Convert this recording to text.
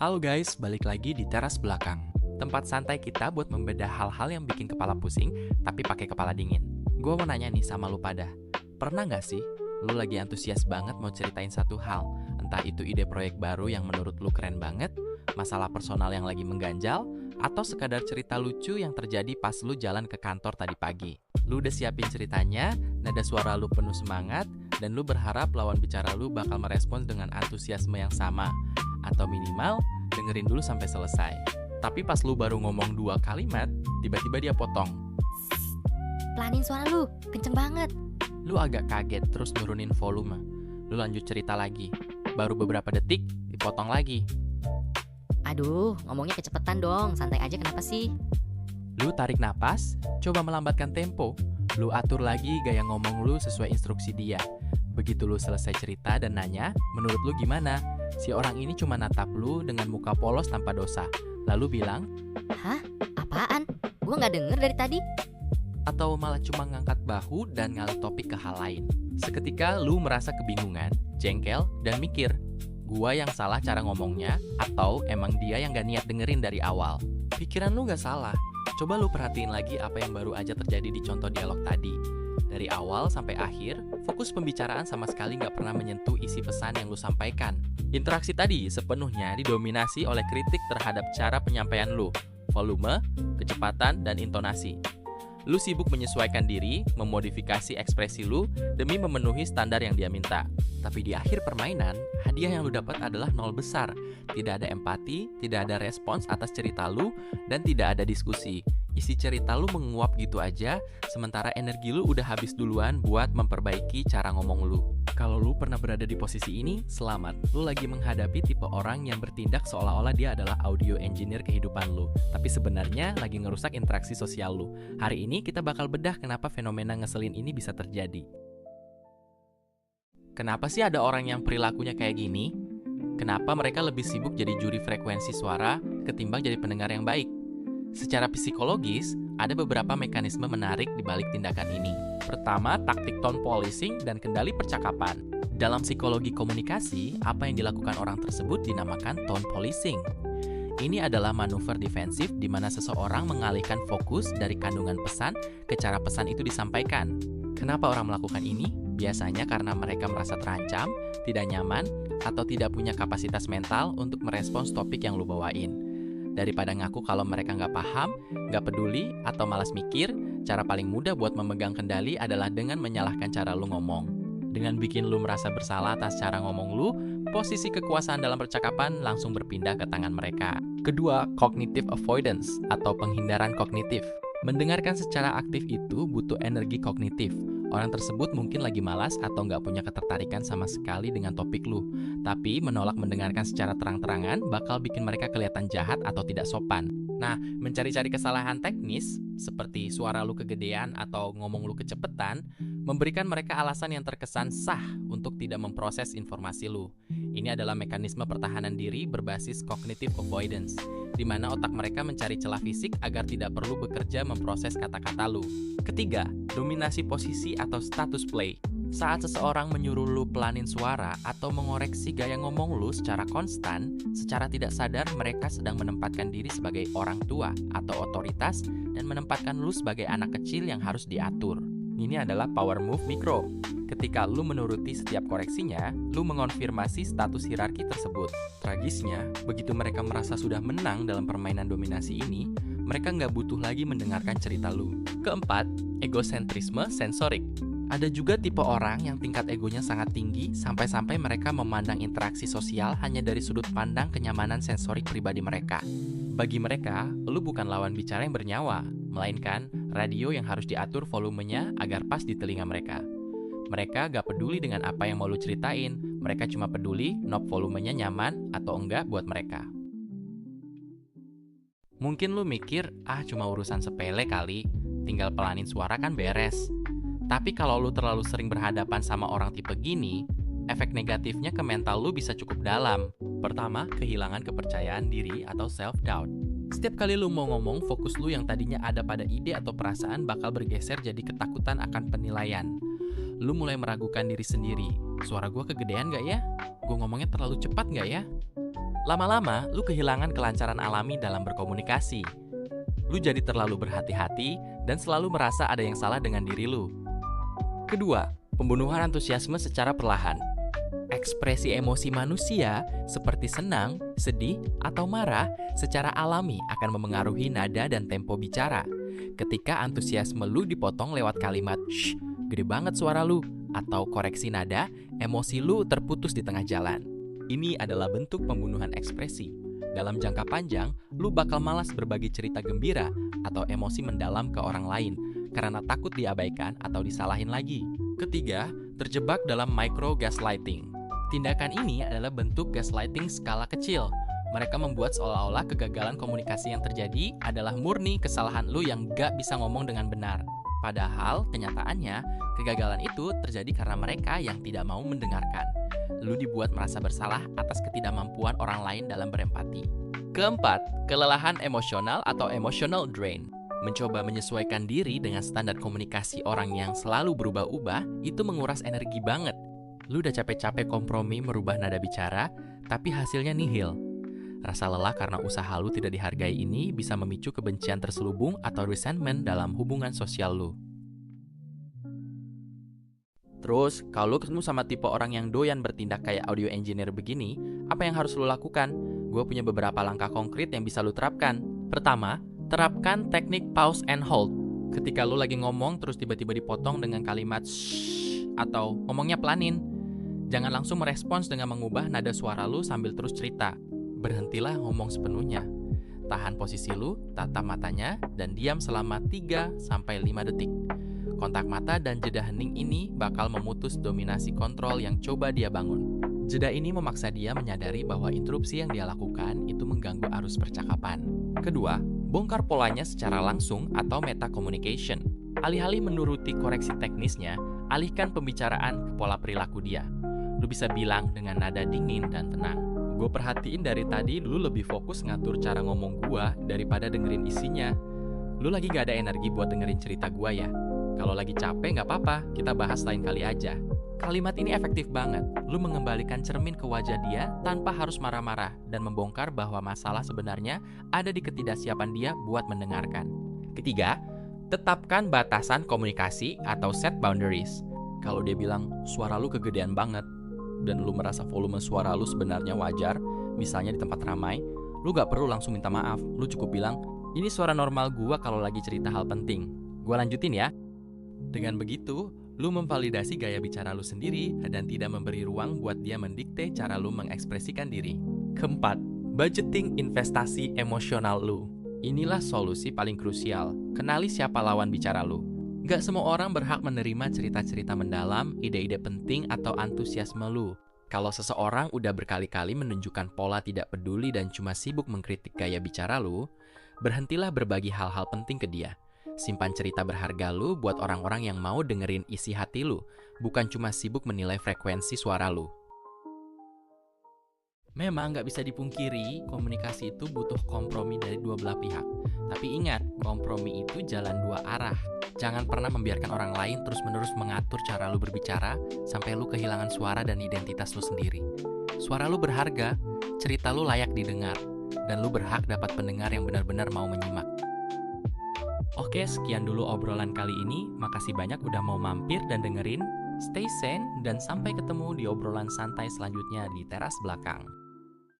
Halo guys, balik lagi di teras belakang. Tempat santai kita buat membedah hal-hal yang bikin kepala pusing, tapi pakai kepala dingin. Gue mau nanya nih sama lu pada, pernah nggak sih lu lagi antusias banget mau ceritain satu hal? Entah itu ide proyek baru yang menurut lu keren banget, masalah personal yang lagi mengganjal, atau sekadar cerita lucu yang terjadi pas lu jalan ke kantor tadi pagi. Lu udah siapin ceritanya, nada suara lu penuh semangat, dan lu berharap lawan bicara lu bakal merespons dengan antusiasme yang sama. Atau minimal, dengerin dulu sampai selesai. Tapi pas lu baru ngomong 2 kalimat, tiba-tiba dia potong. Pelanin suara lu, kenceng banget. Lu agak kaget terus nurunin volume. Lu lanjut cerita lagi. Baru beberapa detik, dipotong lagi. Aduh, ngomongnya kecepetan dong, santai aja kenapa sih? Lu tarik napas, coba melambatkan tempo. Lu atur lagi gaya ngomong lu sesuai instruksi dia. Begitu lu selesai cerita dan nanya, menurut lu gimana? Si orang ini cuma natap lu dengan muka polos tanpa dosa. Lalu bilang, Hah? Apaan? Gua nggak denger dari tadi. atau malah cuma ngangkat bahu dan ngalih topik ke hal lain. Seketika lu merasa kebingungan, jengkel, dan mikir, gua yang salah cara ngomongnya, atau emang dia yang gak niat dengerin dari awal. Pikiran lu gak salah. Coba lu perhatiin lagi apa yang baru aja terjadi di contoh dialog tadi. Dari awal sampai akhir, fokus pembicaraan sama sekali gak pernah menyentuh isi pesan yang lu sampaikan. Interaksi tadi sepenuhnya didominasi oleh kritik terhadap cara penyampaian lu, volume, kecepatan, dan intonasi. Lu sibuk menyesuaikan diri, memodifikasi ekspresi lu demi memenuhi standar yang dia minta. Tapi di akhir permainan, hadiah yang lu dapat adalah 0 besar. Tidak ada empati, tidak ada respons atas cerita lu, dan tidak ada diskusi. Isi cerita lu menguap gitu aja, sementara energi lu udah habis duluan buat memperbaiki cara ngomong lu. Kalau lu pernah berada di posisi ini, selamat. Lu lagi menghadapi tipe orang yang bertindak seolah-olah dia adalah audio engineer kehidupan lu. Tapi sebenarnya lagi ngerusak interaksi sosial lu. Hari ini kita bakal bedah kenapa fenomena ngeselin ini bisa terjadi. Kenapa sih ada orang yang perilakunya kayak gini? Kenapa mereka lebih sibuk jadi juri frekuensi suara ketimbang jadi pendengar yang baik? Secara psikologis, ada beberapa mekanisme menarik di balik tindakan ini. Pertama, taktik tone policing dan kendali percakapan. Dalam psikologi komunikasi, apa yang dilakukan orang tersebut dinamakan tone policing. Ini adalah manuver defensif di mana seseorang mengalihkan fokus dari kandungan pesan ke cara pesan itu disampaikan. Kenapa orang melakukan ini? Biasanya karena mereka merasa terancam, tidak nyaman, atau tidak punya kapasitas mental untuk merespons topik yang lu bawain. Daripada ngaku kalau mereka nggak paham, nggak peduli, atau malas mikir, cara paling mudah buat memegang kendali adalah dengan menyalahkan cara lu ngomong. Dengan bikin lu merasa bersalah atas cara ngomong lu, posisi kekuasaan dalam percakapan langsung berpindah ke tangan mereka. Kedua, cognitive avoidance atau penghindaran kognitif. Mendengarkan secara aktif itu butuh energi kognitif. Orang tersebut mungkin lagi malas atau nggak punya ketertarikan sama sekali dengan topik lu. Tapi menolak mendengarkan secara terang-terangan bakal bikin mereka kelihatan jahat atau tidak sopan. Nah, mencari-cari kesalahan teknis, seperti suara lu kegedean atau ngomong lu kecepetan, memberikan mereka alasan yang terkesan sah untuk tidak memproses informasi lu. Ini adalah mekanisme pertahanan diri berbasis cognitive avoidance, di mana otak mereka mencari celah fisik agar tidak perlu bekerja memproses kata-kata lu. Ketiga, dominasi posisi atau status play. Saat seseorang menyuruh lu pelanin suara atau mengoreksi gaya ngomong lu secara konstan, secara tidak sadar mereka sedang menempatkan diri sebagai orang tua atau otoritas dan menempatkan lu sebagai anak kecil yang harus diatur. Ini adalah power move mikro. Ketika lu menuruti setiap koreksinya, lu mengonfirmasi status hierarki tersebut. Tragisnya, begitu mereka merasa sudah menang dalam permainan dominasi ini, mereka nggak butuh lagi mendengarkan cerita lu. Keempat, egosentrisme sensorik. Ada juga tipe orang yang tingkat egonya sangat tinggi sampai-sampai mereka memandang interaksi sosial hanya dari sudut pandang kenyamanan sensorik pribadi mereka. Bagi mereka, lu bukan lawan bicara yang bernyawa, melainkan radio yang harus diatur volumenya agar pas di telinga mereka. Mereka gak peduli dengan apa yang mau lu ceritain, mereka cuma peduli knob volumenya nyaman atau enggak buat mereka. Mungkin lu mikir, cuma urusan sepele kali, tinggal pelanin suara kan beres. Tapi kalau lu terlalu sering berhadapan sama orang tipe gini, efek negatifnya ke mental lu bisa cukup dalam. Pertama, kehilangan kepercayaan diri atau self-doubt. Setiap kali lu mau ngomong, fokus lu yang tadinya ada pada ide atau perasaan bakal bergeser jadi ketakutan akan penilaian. Lu mulai meragukan diri sendiri. Suara gua kegedean gak ya? Gua ngomongnya terlalu cepat gak ya? Lama-lama, lu kehilangan kelancaran alami dalam berkomunikasi. Lu jadi terlalu berhati-hati dan selalu merasa ada yang salah dengan diri lu. Kedua, pembunuhan antusiasme secara perlahan. Ekspresi emosi manusia seperti senang, sedih, atau marah secara alami akan memengaruhi nada dan tempo bicara. Ketika antusiasme lu dipotong lewat kalimat "shh, gede banget suara lu" atau koreksi nada, emosi lu terputus di tengah jalan. Ini adalah bentuk pembunuhan ekspresi. Dalam jangka panjang, lu bakal malas berbagi cerita gembira atau emosi mendalam ke orang lain karena takut diabaikan atau disalahin lagi. Ketiga, terjebak dalam micro gaslighting. Tindakan ini adalah bentuk gaslighting skala kecil. Mereka membuat seolah-olah kegagalan komunikasi yang terjadi adalah murni kesalahan lu yang gak bisa ngomong dengan benar. Padahal, kenyataannya, kegagalan itu terjadi karena mereka yang tidak mau mendengarkan. Lu dibuat merasa bersalah atas ketidakmampuan orang lain dalam berempati. Keempat, kelelahan emosional atau emotional drain. Mencoba menyesuaikan diri dengan standar komunikasi orang yang selalu berubah-ubah, itu menguras energi banget. Lu udah capek-capek kompromi merubah nada bicara, tapi hasilnya nihil. Rasa lelah karena usaha lu tidak dihargai ini bisa memicu kebencian terselubung atau resentment dalam hubungan sosial lu. Terus, kalau lu ketemu sama tipe orang yang doyan bertindak kayak audio engineer begini, apa yang harus lu lakukan? Gue punya beberapa langkah konkret yang bisa lu terapkan. Pertama, terapkan teknik pause and hold. Ketika lu lagi ngomong terus tiba-tiba dipotong dengan kalimat shh atau ngomongnya pelanin. Jangan langsung merespons dengan mengubah nada suara lu sambil terus cerita. Berhentilah ngomong sepenuhnya. Tahan posisi lu, tatap matanya, dan diam selama 3-5 detik. Kontak mata dan jeda hening ini bakal memutus dominasi kontrol yang coba dia bangun. Jeda ini memaksa dia menyadari bahwa interupsi yang dia lakukan itu mengganggu arus percakapan. Kedua, bongkar polanya secara langsung atau meta communication. Alih-alih menuruti koreksi teknisnya, alihkan pembicaraan ke pola perilaku dia. Lu bisa bilang dengan nada dingin dan tenang. Gue perhatiin dari tadi lu lebih fokus ngatur cara ngomong gua daripada dengerin isinya. Lu lagi gak ada energi buat dengerin cerita gua ya? Kalau lagi capek gak apa-apa, kita bahas lain kali aja. Kalimat ini efektif banget. Lu mengembalikan cermin ke wajah dia tanpa harus marah-marah dan membongkar bahwa masalah sebenarnya ada di ketidaksiapan dia buat mendengarkan. Ketiga, tetapkan batasan komunikasi atau set boundaries. Kalau dia bilang, suara lu kegedean banget, dan lu merasa volume suara lu sebenarnya wajar, misalnya di tempat ramai, lu gak perlu langsung minta maaf. Lu cukup bilang, ini suara normal gua kalau lagi cerita hal penting. Gua lanjutin ya. Dengan begitu, lu memvalidasi gaya bicara lu sendiri dan tidak memberi ruang buat dia mendikte cara lu mengekspresikan diri. Keempat, budgeting investasi emosional lu. Inilah solusi paling krusial. Kenali siapa lawan bicara lu. Gak semua orang berhak menerima cerita-cerita mendalam, ide-ide penting, atau antusiasme lu. Kalau seseorang udah berkali-kali menunjukkan pola tidak peduli dan cuma sibuk mengkritik gaya bicara lu, berhentilah berbagi hal-hal penting ke dia. Simpan cerita berharga lu buat orang-orang yang mau dengerin isi hati lu, bukan cuma sibuk menilai frekuensi suara lu. Memang nggak bisa dipungkiri, komunikasi itu butuh kompromi dari dua belah pihak. Tapi ingat, kompromi itu jalan dua arah. Jangan pernah membiarkan orang lain terus-menerus mengatur cara lu berbicara sampai lu kehilangan suara dan identitas lu sendiri. Suara lu berharga, cerita lu layak didengar, dan lu berhak dapat pendengar yang benar-benar mau menyimak. Oke, sekian dulu obrolan kali ini. Makasih banyak udah mau mampir dan dengerin. Stay sane dan sampai ketemu di obrolan santai selanjutnya di teras belakang.